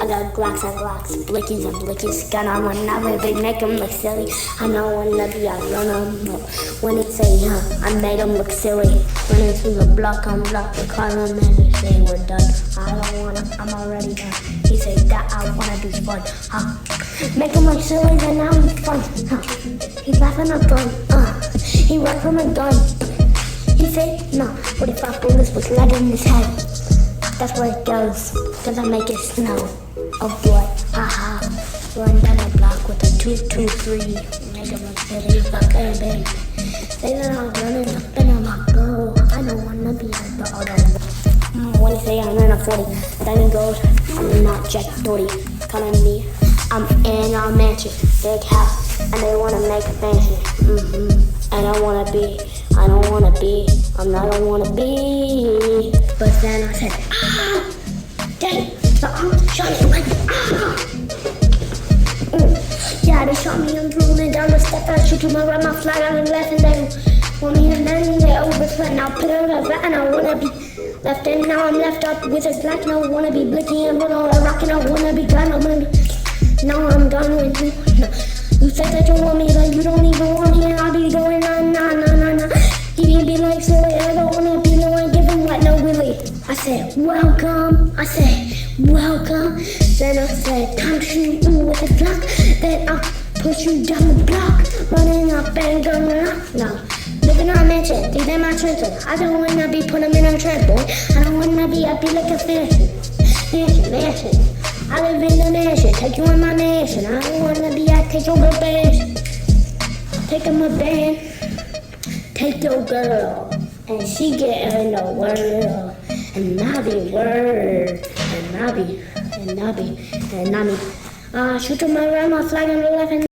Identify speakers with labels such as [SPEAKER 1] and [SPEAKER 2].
[SPEAKER 1] I got Glocks and Glocks, blickies and blickies. Gun on one, I really make them look silly. I know one love I run them up. When it say, I made them look silly. Running through the block on block, the car on man, they say we're done. I don't wanna, I'm already done. He say that I wanna do fun, make them look silly, then now he's fun, He's laughing up drunk, he run from a gun. He said, no, 45 bullets was lead in his head. That's what it does, cause I make it snow. Oh boy, run down the block with a 223. Make him look silly, fucking baby. Say that I'm running up and I'm a girl. I don't wanna be a dog. When they say I'm in a 40, then he goes, I'm not Jack Doherty. Calling me, I'm in a mansion, big house, and they wanna make a mansion. And I don't wanna be, I'm not, I don't wanna be. But then I said, dang, the arms shot me like, Yeah, they shot me and threw me down the step. I shoot to my right, my flat on the left, and they want me to land, they overflat. Now put it on the back, and I wanna be left in. Now I'm left up with a black, and I wanna be blicky and put on a rock, and I wanna be gone. Now I'm done with you. No. You said that you want me, like you don't even want me, and I'll be going on, nah. He didn't be like, so I don't wanna be no one giving what, no really. I said, welcome, welcome. Then I said, come shoot you with a Glock. Then I'll push you down the block, running up and going up. No, living on a mansion, these ain't my trenches. I don't wanna be put them in a trap, boy. I don't wanna be up here like a mansion. I live in the mansion, take you in my mansion. I don't wanna be out, take your girl band. Take him a band, take your girl, and she get her in the world. And I be word, and I be. Shoot to my right, my flag on the left, and